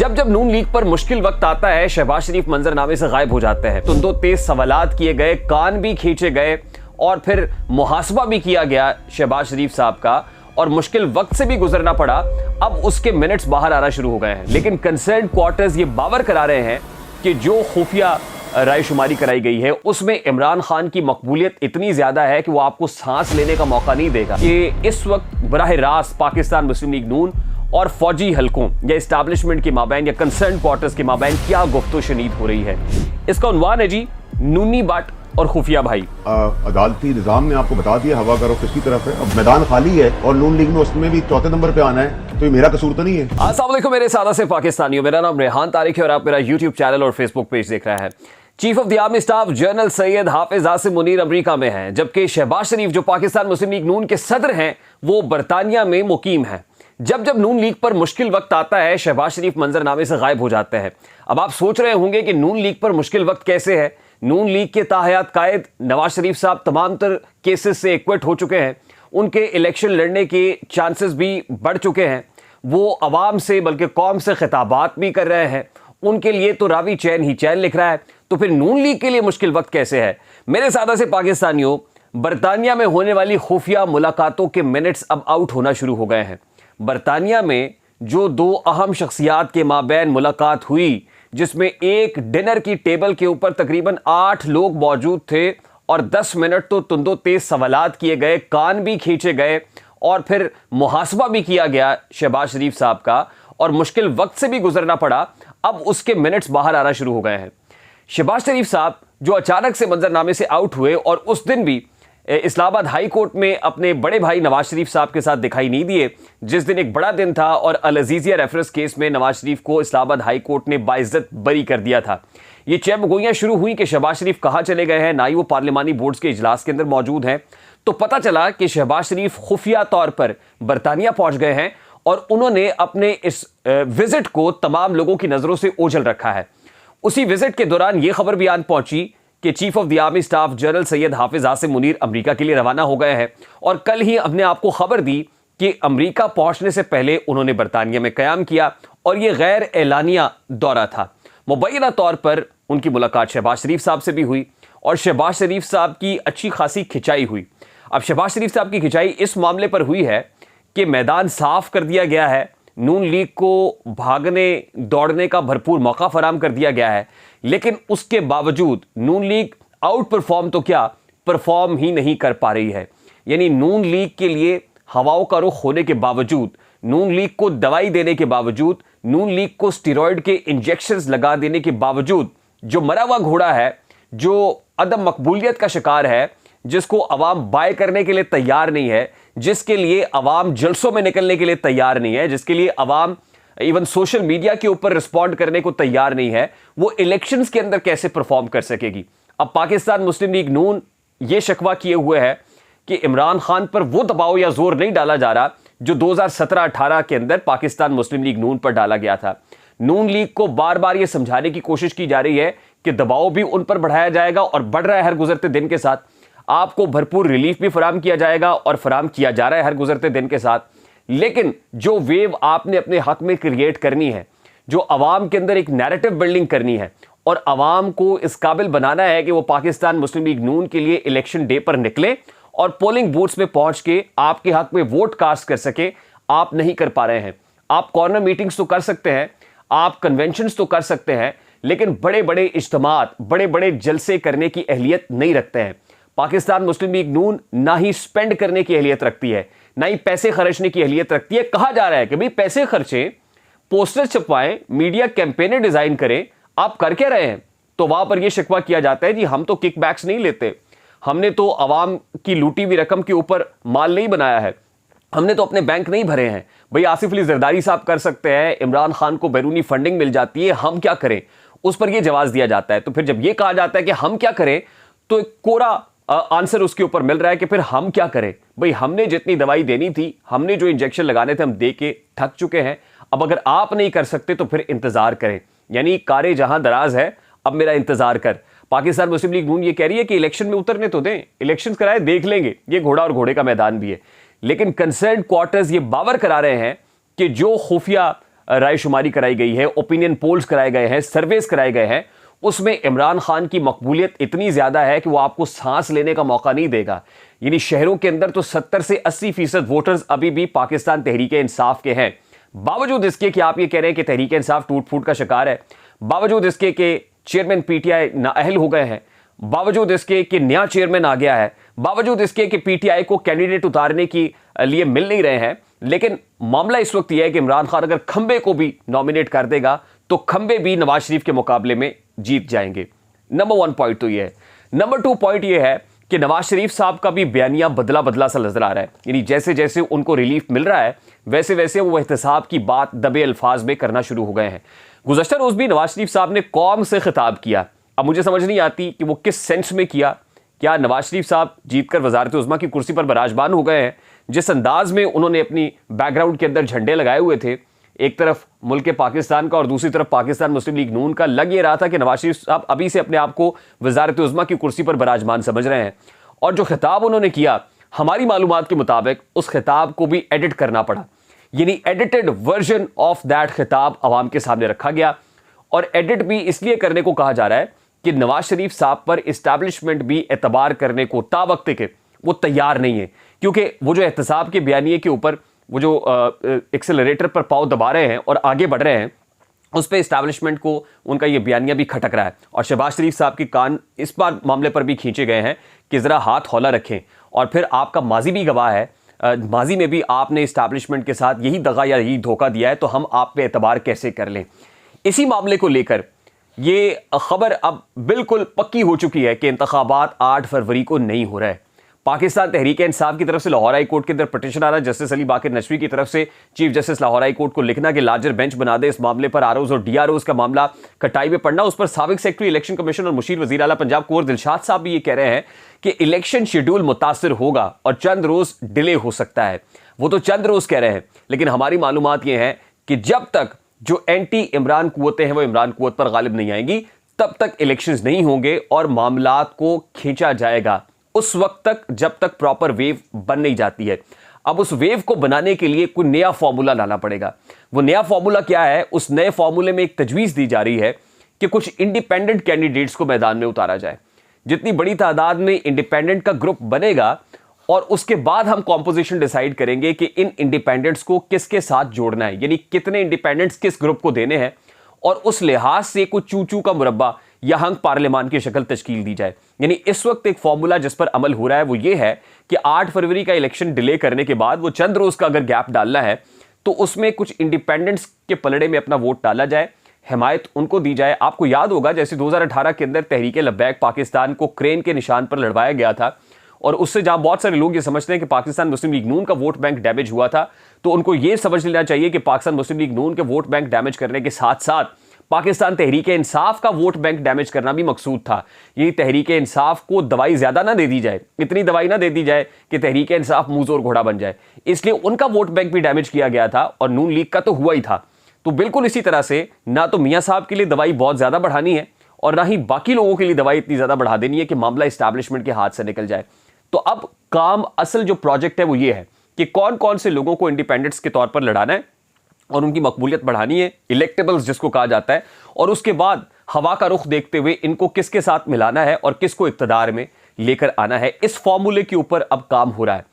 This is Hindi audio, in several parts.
जब जब नून लीग पर मुश्किल वक्त आता है, शहबाज शरीफ मंजरनामे से गायब हो जाते हैं। तो दो तेज सवालात किए गए, कान भी खींचे गए और फिर मुहासबा भी किया गया शहबाज शरीफ साहब का, और मुश्किल वक्त से भी गुजरना पड़ा। अब उसके मिनट्स बाहर आना शुरू हो गए हैं, लेकिन कंसर्न क्वार्टर्स ये बावर करा रहे हैं कि जो खुफिया रायशुमारी कराई गई है उसमें इमरान खान की मकबूलियत इतनी ज्यादा है कि वो आपको सांस लेने का मौका नहीं देगा। कि इस वक्त बराह रास्त पाकिस्तान मुस्लिम लीग नून और फौजी हलकों या इस्टेब्लिशमेंट के माबैन या कंसर्न क्वार्टर्स के माबैन क्या गुफ्तो शनीद हो रही है। इसका उन्वान है जी नूनी बाट और खुफिया भाई। अदालती निजाम ने आपको बता दिया हवा का रुख किसकी तरफ है। अब मैदान खाली है और नून लीग में उसमें भी चौथे नंबर पे आना है, तो ये मेरा कसूर तो नहीं है। अस्सलाम वालेकुम मेरे सादा से पाकिस्तानियों, मेरा नाम रेहान तारिक है और आप मेरा यूट्यूब चैनल और फेसबुक पेज देख रहे हैं। Chief of the army staff general Syed Hafiz Asim Munir America में हैं, जबकि शहबाज शरीफ जो पाकिस्तान मुस्लिम लीग नून के सदर हैं वो बरतानिया में मुकीम हैं। जब जब नून लीग पर मुश्किल वक्त आता है, शहबाज शरीफ मंजरनामे से गायब हो जाते हैं। अब आप सोच रहे होंगे कि नून लीग पर मुश्किल वक्त कैसे है। नून लीग के ताहयात कायद नवाज शरीफ साहब तमाम तर केसेस से एक्विट हो चुके हैं, उनके इलेक्शन लड़ने के चांसेस भी बढ़ चुके हैं। वो अवाम से बल्कि कौम से खिताबात भी कर रहे हैं, उनके लिए तो रावी चैन ही चैन लिख रहा है। तो फिर नून लीग के लिए मुश्किल वक्त कैसे है। मेरे सादा से पाकिस्तानियों, बरतानिया में होने वाली खुफिया मुलाकातों के मिनट्स अब आउट होना शुरू हो गए हैं। बरतानिया में जो दो अहम शख्सियात के माबैन मुलाकात हुई, जिसमें एक डिनर की टेबल के ऊपर तकरीबन 8 लोग मौजूद थे और 10 मिनट तो तुंदो तेज सवालात किए गए, कान भी खींचे गए और फिर मुहासबा भी किया गया शहबाज शरीफ साहब का, और मुश्किल वक्त से भी गुजरना पड़ा। अब उसके मिनट्स बाहर आना शुरू हो गए हैं। शहबाज शरीफ साहब जो अचानक से मंजरनामे से आउट हुए और उस दिन भी इस्लामाबाद हाई कोर्ट में अपने बड़े भाई नवाज शरीफ साहब के साथ दिखाई नहीं दिए, जिस दिन एक बड़ा दिन था और अल अजीजिया रेफरेंस केस में नवाज शरीफ को इस्लामाबाद हाई कोर्ट ने बाइज्जत बरी कर दिया था। ये चहमगोइयां शुरू हुई कि शहबाज शरीफ कहां चले गए हैं, ना ही वो पार्लिमानी बोर्ड्स के इजलास के अंदर मौजूद हैं। तो पता चला कि शहबाज शरीफ खुफिया तौर पर बरतानिया पहुंच गए हैं और उन्होंने अपने इस विजिट को तमाम लोगों की नजरों से ओझल रखा है। उसी विजिट के दौरान यह खबर भी आन पहुंची कि chief of the army staff general Syed Hafiz Asim Munir America के लिए रवाना हो गए हैं, और कल ही हमने आपको खबर दी कि अमेरिका पहुंचने से पहले उन्होंने बरतानिया में कयाम किया और यह गैर एलानिया दौरा था। मुबैना तौर पर उनकी मुलाकात शहबाज शरीफ साहब से भी हुई और शहबाज शरीफ साहब की अच्छी खासी खिंचाई हुई। अब शहबाज शरीफ साहब की खिंचाई इस मामले पर हुई है कि मैदान साफ कर दिया गया है, नून लीग को भागने दौड़ने का भरपूर मौका फराम कर दिया गया है, लेकिन उसके बावजूद नून लीग आउट परफॉर्म तो क्या परफॉर्म ही नहीं कर पा रही है। यानी नून लीग के लिए हवाओं का रुख होने के बावजूद, नून लीग को दवाई देने के बावजूद, नून लीग को स्टेरॉयड के इंजेक्शंस लगा देने के बावजूद, जो मरा हुआ घोड़ा है, जो अदम मकबूलियत का शिकार है, जिसको अवाम बाय करने के लिए तैयार नहीं है, जिसके लिए अवाम जलसों में निकलने के लिए तैयार नहीं है, जिसके लिए अवाम इवन सोशल मीडिया के ऊपर रिस्पॉन्ड करने को तैयार नहीं है, वो इलेक्शंस के अंदर कैसे परफॉर्म कर सकेगी। अब पाकिस्तान मुस्लिम लीग नून ये शिकवा किए हुए है कि इमरान खान पर वो दबाव या जोर नहीं डाला जा रहा जो 2017-18 के अंदर पाकिस्तान मुस्लिम लीग नून पर डाला गया था। नून लीग को बार बार ये समझाने की कोशिश की जा रही है कि दबाव भी उन पर बढ़ाया जाएगा और बढ़ रहा है हर गुजरते दिन के साथ। आपको भरपूर रिलीफ भी फराम किया जाएगा और फराम किया जा रहा है हर गुजरते दिन के साथ। लेकिन जो वेव आपने अपने हक में क्रिएट करनी है, जो अवाम के अंदर एक नैरेटिव बिल्डिंग करनी है और अवाम को इस काबिल बनाना है कि वो पाकिस्तान मुस्लिम लीग नून के लिए इलेक्शन डे पर निकले और पोलिंग बूथ्स में पहुंच के आपके हक में वोट कास्ट कर सके, आप नहीं कर पा रहे हैं। आप कॉर्नर मीटिंग्स तो कर सकते हैं, आप कन्वेंशंस तो कर सकते हैं, लेकिन बड़े बड़े इज्तिमात, बड़े बड़े जलसे करने की अहलियत नहीं रखते हैं। पाकिस्तान मुस्लिम लीग नून ना ही स्पेंड करने की अहलियत रखती है, ना ही पैसे खर्चने की अहलियत रखती है। कहा जा रहा है कि भाई पैसे खर्चें, पोस्टर छपवाएं, मीडिया कैंपेनें डिजाइन करें, आप कर क्या रहे हैं। तो वहां पर यह शिकवा किया जाता है जी हम तो किकबैक्स नहीं लेते, हमने तो अवाम की लूटी हुई रकम के ऊपर माल नहीं बनाया है, हमने तो अपने बैंक नहीं भरे हैं। भाई आसिफ अली जरदारी साहब कर सकते हैं, इमरान खान को बैरूनी फंडिंग मिल जाती है, हम क्या करें। उस पर यह जवाब दिया जाता है। तो फिर जब यह कहा जाता है कि हम क्या करें, तो एक कोरा आंसर उसके ऊपर मिल रहा है कि फिर हम क्या करें। भाई हमने जितनी दवाई देनी थी, हमने जो इंजेक्शन लगाने थे, हम दे के थक चुके हैं। अब अगर आप नहीं कर सकते तो फिर इंतजार करें। यानी कारे जहां दराज है, अब मेरा इंतजार कर। पाकिस्तान मुस्लिम लीग नून ये कह रही है कि इलेक्शन में उतरने तो दें, इलेक्शन कराए, देख लेंगे। ये घोड़ा और घोड़े का मैदान भी है। लेकिन कंसर्न क्वार्टर्स ये बावर करा रहे हैं कि जो खुफिया रायशुमारी कराई गई है, ओपिनियन पोल्स कराए गए हैं, सर्वेस कराए गए हैं, उसमें इमरान खान की मकबूलियत इतनी ज्यादा है कि वो आपको सांस लेने का मौका नहीं देगा। यानी शहरों के अंदर तो 70 से 80% वोटर्स अभी भी पाकिस्तान तहरीक इंसाफ के हैं। बावजूद इसके कि आप ये कह रहे हैं कि तहरीक इंसाफ टूट फूट का शिकार है, बावजूद इसके कि चेयरमैन पीटीआई नाअहल हो गए हैं, बावजूद इसके कि नया चेयरमैन आ गया है, बावजूद इसके कि पीटीआई को कैंडिडेट उतारने के लिए मिल नहीं रहे हैं, लेकिन मामला इस वक्त यह है कि इमरान खान अगर खंबे को भी नॉमिनेट कर देगा तो खंबे भी नवाज शरीफ के मुकाबले में जीत जाएंगे। नंबर 1 पॉइंट तो यह है। नंबर 2 पॉइंट यह है कि नवाज शरीफ साहब का भी बयानिया बदला बदला सा नजर आ रहा है। यानी जैसे जैसे उनको रिलीफ मिल रहा है वैसे वैसे वो एहतसाब की बात दबे अल्फाज में करना शुरू हो गए हैं। गुज़श्ता रोज भी नवाज शरीफ साहब ने कौम से खिताब किया। अब मुझे समझ नहीं आती कि वो किस सेंस में किया। क्या नवाज शरीफ साहब जीतकर वजारत उज़्मा की कुर्सी पर बराजमान हो गए हैं? जिस अंदाज में उन्होंने अपनी बैकग्राउंड के अंदर झंडे लगाए हुए थे, एक तरफ मुल्क पाकिस्तान का और दूसरी तरफ पाकिस्तान मुस्लिम लीग नून का, लग ये रहा था कि नवाज शरीफ साहब अभी से अपने आप को वजारत उज़्मा की कुर्सी पर बराजमान समझ रहे हैं। और जो खिताब उन्होंने किया, हमारी मालूमात के मुताबिक उस खिताब को भी एडिट करना पड़ा। यानी एडिटेड वर्जन ऑफ दैट खिताब अवाम के सामने रखा गया। और एडिट भी इसलिए करने को कहा जा रहा है कि नवाज शरीफ साहब पर इस्टेब्लिशमेंट भी एतबार करने को तावक्त के वो तैयार नहीं है, क्योंकि वो जो एहतसाब के बयानिए के ऊपर वो जो एक्सेलरेटर पर पाँव दबा रहे हैं और आगे बढ़ रहे हैं, उस पर इस्टेब्लिशमेंट को उनका ये बयानिया भी खटक रहा है। और शहबाज शरीफ साहब के कान इस बार मामले पर भी खींचे गए हैं कि ज़रा हाथ हौला रखें। और फिर आपका माजी भी गवाह है, माजी में भी आपने इस्टेब्लिशमेंट के साथ यही दगा या यही धोखा दिया है, तो हम आप पे एतबार कैसे कर लें। इसी मामले को लेकर ये खबर अब बिल्कुल पक्की हो चुकी है कि इंतखाबात 8 फरवरी को नहीं हो रहा है। पाकिस्तान तहरीक इंसाफ की तरफ से लाहौर हाई कोर्ट के अंदर पिटीशन आ रहा है। जस्टिस अली बाकर नशवी की तरफ से chief justice Lahore high court को लिखना कि लार्जर बेंच बना दे इस मामले पर। आरओज और डीआरओज का मामला कटाई में पड़ना, उस पर साबिक सेक्रेटरी इलेक्शन कमीशन और मुशीर वजीर आला पंजाब कुंवर दिलशाद साहब भी ये कह रहे हैं कि इलेक्शन शेड्यूल मुतासिर होगा और चंद रोज डिले हो सकता है। वो तो चंद रोज कह रहे हैं, लेकिन हमारी मालूमात ये है कि जब तक जो एंटी इमरान कुव्वतें हैं वो इमरान कुव्वत पर गालिब नहीं आएंगी, तब तक इलेक्शंस नहीं होंगे और मामलात को खींचा जाएगा उस वक्त तक जब तक प्रॉपर वेव बन नहीं जाती है। अब उस वेव को बनाने के लिए कोई नया फॉर्मूला लाना पड़ेगा। वो नया फॉर्मूला क्या है? उस नए फॉर्मूले में एक तजवीज़ दी जा रही है कि कुछ इंडिपेंडेंट कैंडिडेट्स को मैदान में उतारा जाए। जितनी बड़ी तादाद में इंडिपेंडेंट का ग्रुप बनेगा और उसके बाद हम कॉम्पोजिशन डिसाइड करेंगे कि इन इंडिपेंडेंट्स को किसके साथ जोड़ना है, यानी कितने इंडिपेंडेंट्स किस ग्रुप को देने हैं, और उस लिहाज से कुछ चूचू का मुरब्बा या हंग पार्लियामान की शक्ल तश्कील दी जाए। यानी इस वक्त एक फॉर्मूला जिस पर अमल हो रहा है वो ये है कि 8 फरवरी का इलेक्शन डिले करने के बाद वो चंद रोज का अगर गैप डालना है तो उसमें कुछ इंडिपेंडेंट्स के पलड़े में अपना वोट डाला जाए, हिमायत उनको दी जाए। आपको याद होगा जैसे 2018 के अंदर तहरीक लब्बैक पाकिस्तान को क्रेन के निशान पर लड़वाया गया था, और उससे जहां बहुत सारे लोग ये समझते हैं कि पाकिस्तान मुस्लिम लीग नून का वोट बैंक डैमेज हुआ था, तो उनको ये समझ लेना चाहिए कि पाकिस्तान मुस्लिम लीग नून के वोट बैंक डैमेज करने के साथ साथ पाकिस्तान तहरीक इंसाफ का वोट बैंक डैमेज करना भी मकसूद था। यही तहरीक इंसाफ को दवाई ज्यादा ना दे दी जाए, इतनी दवाई ना दे दी जाए कि तहरीक इंसाफ मुंह जोर घोड़ा बन जाए, इसलिए उनका वोट बैंक भी डैमेज किया गया था और नून लीग का तो हुआ ही था। तो बिल्कुल इसी तरह से ना तो मियां साहब के लिए दवाई बहुत ज्यादा बढ़ानी है और ना ही बाकी लोगों के लिए दवाई इतनी ज्यादा बढ़ा देनी है कि मामला इस्टेब्लिशमेंट के हाथ से निकल जाए। तो अब काम, असल जो प्रोजेक्ट है वो ये है कि कौन कौन से लोगों को इंडिपेंडेंट्स के तौर पर लड़ाना है और उनकी मकबूलियत बढ़ानी है, इलेक्टेबल्स जिसको कहा जाता है, और उसके बाद हवा का रुख देखते हुए इनको किसके साथ मिलाना है और किसको इक्तदार में लेकर आना है। इस फॉर्मूले के ऊपर अब काम हो रहा है।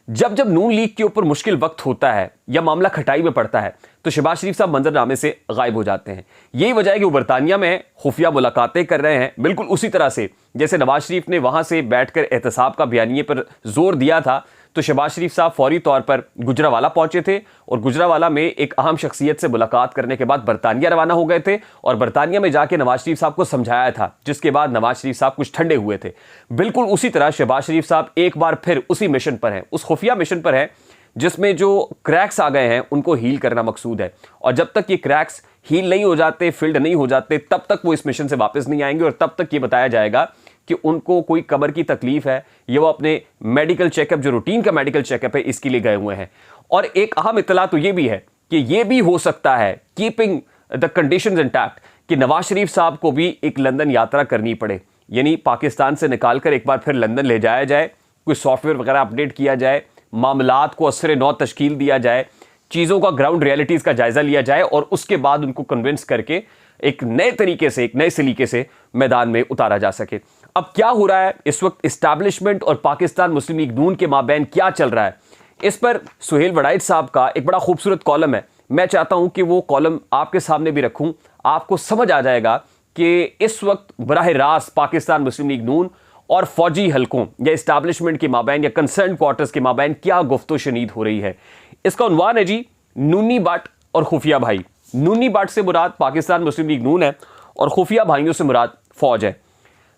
जब जब नून लीग के ऊपर मुश्किल वक्त होता है या मामला खटाई में पड़ता है तो शहबाज शरीफ साहब मंजरनामे से गायब हो जाते हैं। यही वजह है कि वो बरतानिया में खुफिया मुलाकातें कर रहे हैं, बिल्कुल उसी तरह से जैसे नवाज शरीफ ने वहां से बैठकर एहतसाब का बयानिए पर जोर दिया था, तो शहबाज शरीफ साहब फौरी तौर पर गुजरावाला पहुंचे थे और गुजरावाला में एक अहम शख्सियत से मुलाकात करने के बाद बरतानिया रवाना हो गए थे और बरतानिया में जाके नवाज शरीफ साहब को समझाया था, जिसके बाद नवाज शरीफ साहब कुछ ठंडे हुए थे। बिल्कुल उसी तरह शहबाज शरीफ साहब एक बार फिर उसी मिशन पर हैं, उस खुफिया मिशन पर हैं जिसमें जो क्रैक्स आ गए हैं उनको हील करना मकसूद है। और जब तक ये क्रैक्स हील नहीं हो जाते, फिल्ड नहीं हो जाते, तब तक वो इस मिशन से वापस नहीं आएंगे और तब तक ये बताया जाएगा कि उनको कोई कमर की तकलीफ है या वो अपने मेडिकल चेकअप, जो रूटीन का मेडिकल चेकअप है, इसके लिए गए हुए हैं। और एक अहम इत्तला तो ये भी है कि ये भी हो सकता है, कीपिंग द कंडीशंस इंटैक्ट, कि नवाज शरीफ साहब को भी एक लंदन यात्रा करनी पड़े, यानी पाकिस्तान से निकालकर एक बार फिर लंदन ले जाया जाए, कोई सॉफ्टवेयर वगैरह अपडेट किया जाए, मामलात को असर नौ तश्कील दिया जाए चीज़ों का ग्राउंड रियलिटीज़ का जायज़ा लिया जाए और उसके बाद उनको कन्विंस करके एक नए तरीके से, एक नए सलीके से मैदान में उतारा जा सके। अब क्या हो रहा है इस वक्त इस्टेब्लिशमेंट और पाकिस्तान मुस्लिम लीग नून के माबैन क्या चल रहा है, इस पर सुहेल वड़ाइच साहब का एक बड़ा खूबसूरत कॉलम है। मैं चाहता हूं कि वो कॉलम आपके सामने भी रखूं, आपको समझ आ जाएगा कि इस वक्त बराह रास्त पाकिस्तान मुस्लिम लीग नून और फौजी हलकों या इस्टेब्लिशमेंट के माबैन या कंसर्न क्वार्टर्स के माबैन क्या गुफ्तो शनीद हो रही है। इसका उन्वान है जी नूनी बाट और खुफिया भाई। नूनी बाट से मुराद पाकिस्तान मुस्लिम लीग नून है और खुफिया भाइयों से मुराद फौज है।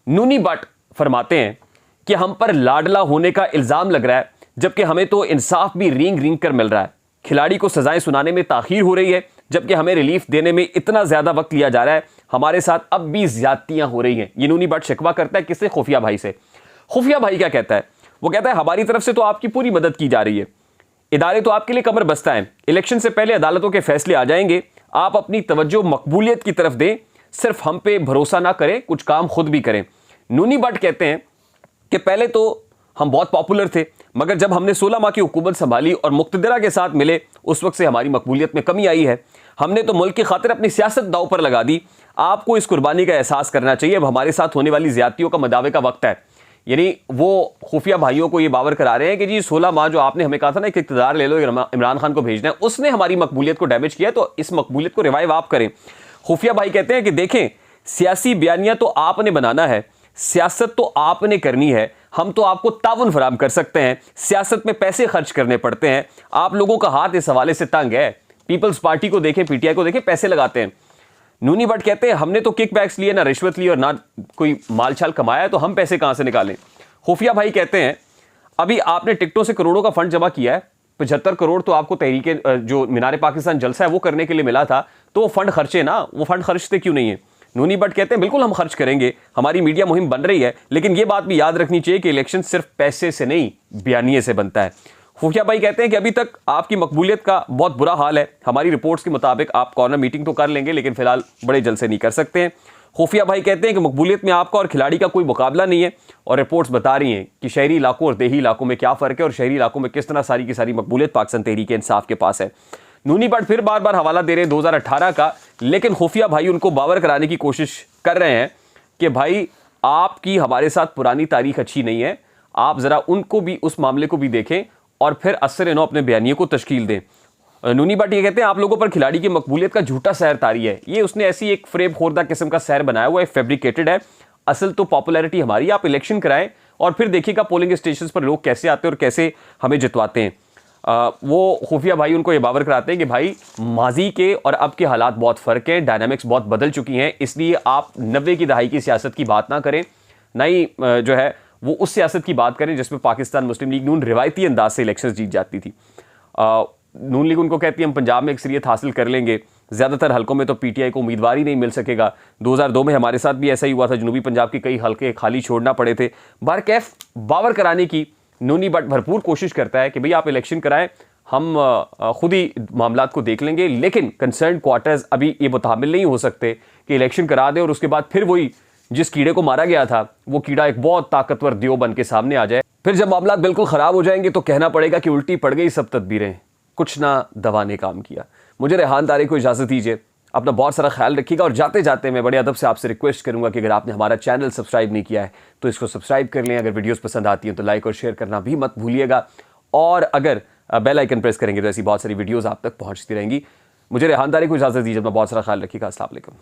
नूनी बाट फरमाते हैं कि हम पर लाडला होने का इल्ज़ाम लग रहा है, जबकि हमें तो इंसाफ भी रींग रींग कर मिल रहा है। खिलाड़ी को सजाएं सुनाने में ताखीर हो रही है, जबकि हमें रिलीफ देने में इतना ज़्यादा वक्त लिया जा रहा है। हमारे साथ अब भी ज्यादतियां हो रही हैं। ये नूनी बाट शिकवा करता है किससे? खुफिया भाई से। खुफिया भाई क्या कहता है? वो कहता है हमारी तरफ से तो आपकी पूरी मदद की जा रही है, इदारे तो आपके लिए कमर बस्ता है, इलेक्शन से पहले अदालतों के फैसले आ जाएंगे, आप अपनी तवज्जो मकबूलियत की तरफ दें, सिर्फ हम पे भरोसा ना करें, कुछ काम खुद भी करें। नूनी बाट कहते हैं कि पहले तो हम बहुत पॉपुलर थे, मगर जब हमने 16 माह की हुकूमत संभाली और मुक्तदरा के साथ मिले, उस वक्त से हमारी मकबूलियत में कमी आई है। हमने तो मुल्क की खातिर अपनी सियासत दाव पर लगा दी। आपको इस कुर्बानी का एहसास करना चाहिए। अब हमारे साथ होने वाली ज्यादतियों का मदावे का वक्त है। यानी वो खुफिया भाइयों को ये बावर करा रहे हैं कि जी 16 माह जो आपने हमें कहा था ना कि इक़्तिदार ले लो, इमरान खान को भेजना है, उसने हमारी मकबूलियत को डैमेज किया, तो इस मकबूलियत को रिवाइव आप करें। खुफिया भाई कहते हैं कि देखें, सियासी बयानियां तो आपने बनाना है, सियासत तो आपने करनी है, हम तो आपको ताउन फराहम कर सकते हैं, सियासत में पैसे खर्च करने पड़ते हैं, आप लोगों का हाथ इस हवाले से तंग है। पीपल्स पार्टी को देखें, पीटीआई को देखें, पैसे लगाते हैं। नूनी भट्ट कहते हैं हमने तो किक बैक्स लिए, ना रिश्वत ली और ना कोई माल छाल कमाया, तो हम पैसे कहां से निकालें। खुफिया भाई कहते हैं अभी आपने टिकटों से करोड़ों का फंड जमा किया है, 75 करोड़ तो आपको तहरीके जो मीनार पाकिस्तान जलसा है वो करने के लिए मिला था, तो वो फंड खर्चे ना, वो फंड खर्चते क्यों नहीं है। नूनी भट्ट कहते हैं बिल्कुल हम खर्च करेंगे, हमारी मीडिया मुहिम बन रही है, लेकिन ये बात भी याद रखनी चाहिए कि इलेक्शन सिर्फ पैसे से नहीं, बयानिए से बनता है। खुफिया भाई कहते हैं कि अभी तक आपकी मकबूलियत का बहुत बुरा हाल है, हमारी रिपोर्ट्स के मुताबिक आप कॉर्नर मीटिंग तो कर लेंगे, लेकिन फिलहाल बड़े जलसे नहीं कर सकते हैं। खुफिया भाई कहते हैं कि मकबूलियत में आपका और खिलाड़ी का कोई मुकाबला नहीं है, और रिपोर्ट्स बता रही हैं कि शहरी इलाकों और देही इलाकों में क्या फ़र्क है और शहरी इलाकों में किस तरह सारी की सारी मकबूलियत पाकिस्तान तहरीक इंसाफ के पास है। नूनी भट्ट फिर बार बार हवाला दे रहे हैं 2018 का, लेकिन खुफिया भाई उनको बावर कराने की कोशिश कर रहे हैं कि भाई आपकी हमारे साथ पुरानी तारीख अच्छी नहीं है, आप ज़रा उनको भी, उस मामले को भी देखें और फिर असर इनो अपने बयानिए को तश्कील दें। नूनी भट्ट ये कहते हैं आप लोगों पर खिलाड़ी की मकबूलियत का झूठा सहर तारी है, ये उसने ऐसी एक फ्रेब खोरदा किस्म का सहर बनाया हुआ है, फैब्रिकेटेड है। असल तो पॉपुलैरिटी हमारी, आप इलेक्शन कराएं और फिर देखिएगा पोलिंग स्टेशन पर लोग कैसे आते हैं और कैसे हमें जितवाते हैं। वो खुफिया भाई उनको ये बावर कराते हैं कि भाई माजी के और अब के हालात बहुत फ़र्क हैं, डायनामिक्स बहुत बदल चुकी हैं, इसलिए आप 90 की दहाई की सियासत की बात ना करें, ना ही जो है वो उस सियासत की बात करें जिसमें पाकिस्तान मुस्लिम लीग नून रिवायती अंदाज से इलेक्शन जीत जाती थी। नून लीग उनको कहती है हम पंजाब में अक्सरियत हासिल कर लेंगे, ज़्यादातर हलकों में तो पीटीआई को उम्मीदवार ही नहीं मिल सकेगा। 2002 में हमारे साथ भी ऐसा ही हुआ था, जनूबी पंजाब के कई हलके खाली छोड़ना पड़े थे। बारकैफ बावर कराने की नूनी भट्ट भरपूर कोशिश करता है कि भाई आप इलेक्शन कराएं, हम खुद ही मामलात को देख लेंगे, लेकिन कंसर्न क्वार्टर्स अभी ये मुतामिल नहीं हो सकते कि इलेक्शन करा दें और उसके बाद फिर वही जिस कीड़े को मारा गया था वो कीड़ा एक बहुत ताकतवर दियो बन के सामने आ जाए। फिर जब मामला बिल्कुल ख़राब हो जाएंगे तो कहना पड़ेगा कि उल्टी पड़ गई सब तदबीरें, कुछ ना दवा ने काम किया। मुझे रेहान तारिक को इजाज़त दीजिए, अपना बहुत सारा ख्याल रखिएगा और जाते जाते मैं बड़े अदब से आपसे रिक्वेस्ट करूंगा कि अगर आपने हमारा चैनल सब्सक्राइब नहीं किया है तो इसको सब्सक्राइब कर लें। अगर वीडियोस पसंद आती हैं तो लाइक और शेयर करना भी मत भूलिएगा, और अगर बेल आइकन प्रेस करेंगे तो ऐसी बहुत सारी वीडियोस आप तक पहुंचती रहेंगी। मुझे रेहान तारिक को इजाज़त दीजिए, अपना बहुत सारा ख्याल रखिएगा। अस्सलाम वालेकुम।